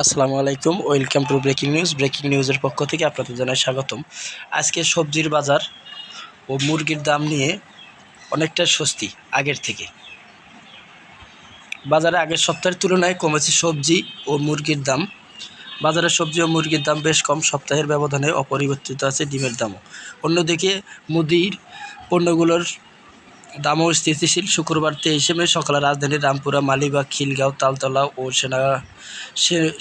আসসালামু আলাইকুম, welcome to breaking নিউজের পক্ষ থেকে আপনাদের জানাই স্বাগতম। আজকে সবজির বাজার ও মুরগির দাম নিয়ে অনেকটা স্বস্তি। আগের থেকে বাজারে আগের সপ্তাহের তুলনায় কমেছে সবজি ও মুরগির দাম। বাজারে সবজি ও মুরগির দাম বেশ কম, সপ্তাহের ব্যবধানে অপরিবর্তিত আছে ডিমের দামও। অন্যদিকে মুদির পণ্যগুলোর দামও স্থিতিশীল। শুক্রবার 23 মে সকালে রাজধানীর রামপুরা, মালিবাগ, খিলগাঁও, তালতলা ও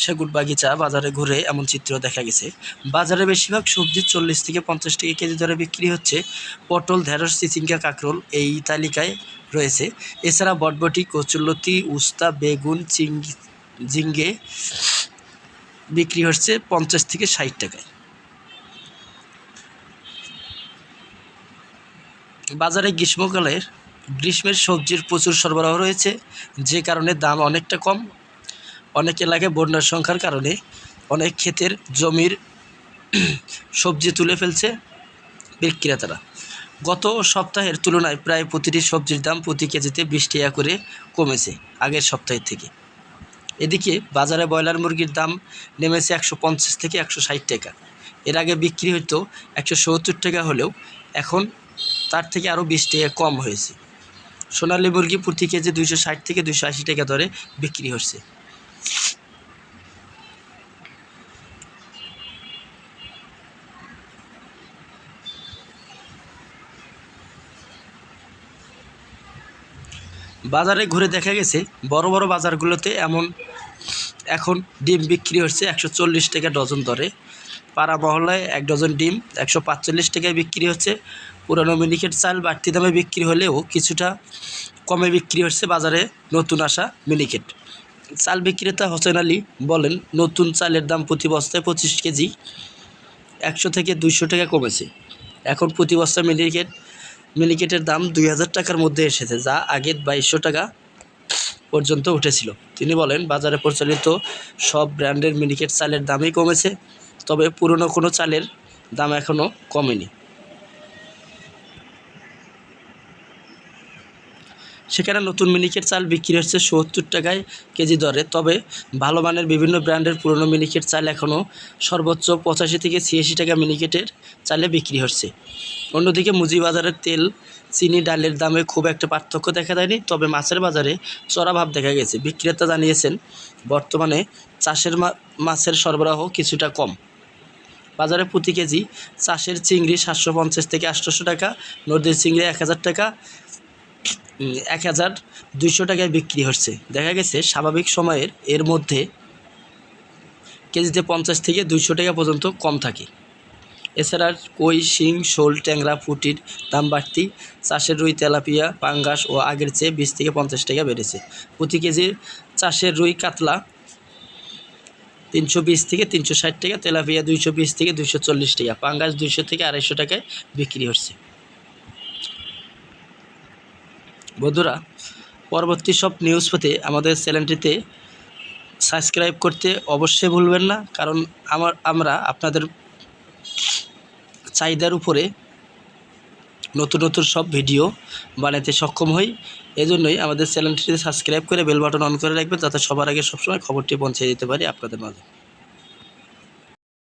সেগুনবাগিচা বাজারে ঘুরে এমন চিত্র দেখা গেছে। বাজারে বেশিরভাগ সবজি 40 থেকে 50 টাকা কেজি দরে বিক্রি হচ্ছে। পটল, ঢেঁড়স, চিচিঙ্গা, কাঁকরোল এই তালিকায় রয়েছে। এছাড়া বটবটি, কচুরলতি, উস্তা, বেগুন, ঝিঙ্গে বিক্রি হচ্ছে 50 থেকে 60 টাকায়। বাজারে গ্রীষ্মের সবজির প্রচুর সরবরাহ রয়েছে, যে কারণে দাম অনেকটা কম। অনেক এলাকায় বন্যার সংখ্যার কারণে অনেক ক্ষেতের জমির সবজি তুলে ফেলছে বিক্রেতারা। গত সপ্তাহের তুলনায় প্রায় প্রতিটি সবজির দাম প্রতি কেজিতে 20 টাকা করে কমেছে আগের সপ্তাহের থেকে। এদিকে বাজারে ব্রয়লার মুরগির দাম নেমেছে 150 থেকে 160 টাকা। এর আগে বিক্রি হতো 170 টাকা হলেও এখন তার থেকে আরও 20 টাকা কম হয়েছে। সোনালী মুরগি প্রতি কেজি 260 থেকে 280 টাকা দরে বিক্রি হচ্ছে। বাজারে ঘুরে দেখা গেছে বড় বড় বাজারগুলোতে এখন ডিম বিক্রি হচ্ছে 140 টাকা ডজন দরে। পাড়া মহল্লায় 1 ডজন ডিম 145 টাকায় বিক্রি হচ্ছে। পুরানো মিনিকেট চাল বাড়তি দামে বিক্রি হলেও কিছুটা কমে বিক্রি হচ্ছে বাজারে নতুন আসা মিনিকেট চাল। বিক্রেতা হোসেন আলী বলেন, নতুন চালের দাম প্রতি বস্তায় 25 কেজি 100 থেকে 200 টাকা কমেছে। এখন প্রতি বস্তা মিনিকেটের দাম 2000 টাকার মধ্যে এসেছে, যা আগে 2200 টাকা পর্যন্ত উঠেছিল। তিনি বলেন, বাজারে প্রচলিত সব ব্র্যান্ডের মিনিকেট চালের দামই কমেছে, তবে পুরনো কোনো চালের দাম এখনও কমেনি। সেখানে নতুন মিনিকেট চাল বিক্রি হচ্ছে 70 টাকায় কেজি দরে। তবে ভালো মানের বিভিন্ন ব্র্যান্ডের পুরনো মিনিকেট চাল এখনও সর্বোচ্চ 85 থেকে 86 টাকা মিনিকেটের চালে বিক্রি হচ্ছে। অন্যদিকে মুজিবাজারের তেল, চিনি, ডালের দামে খুব একটা পার্থক্য দেখা দেয়নি, তবে মাছের বাজারে চড়া ভাব দেখা গেছে। বিক্রেতা জানিয়েছেন, বর্তমানে চাষের মাছের সরবরাহ কিছুটা কম। বাজারে প্রতি কেজি চাষের চিংড়ি 750 থেকে 800 টাকা, নদীর চিংড়ি 1000 টাকা 1200 টাকায় বিক্রি হচ্ছে। দেখা গেছে স্বাভাবিক সময়ের এর মধ্যে কেজিতে 50 থেকে 200 টাকা পর্যন্ত কম থাকে। এছাড়া কই, শিং, শোল, ট্যাংরা, পুঁটির দাম বাড়তি। চাষের রুই, তেলাপিয়া, পাঙ্গাস ও আগের চেয়ে 20 থেকে 50 টাকা বেড়েছে। প্রতি কেজি চাষের রুই, কাতলা 320 থেকে 360 টাকা, তেলাপিয়া 220 থেকে 240 টাকা, পাঙ্গাস 200 থেকে 250 টাকায় বিক্রি হচ্ছে। বন্ধুরা, পরবর্তী সব নিউজ পেতে আমাদের চ্যানেলটিতে সাবস্ক্রাইব করতে অবশ্যই ভুলবেন না, কারণ আমরা আপনাদের চাহিদার উপরে নতুন নতুন সব ভিডিও বানাতে সক্ষম হই। এজন্যই আমাদের চ্যানেলটিতে সাবস্ক্রাইব করে বেল বাটন অন করে রাখবেন, যাতে সবার আগে সবসময় খবরটি পৌঁছে দিতে পারি আপনাদের মাঝে।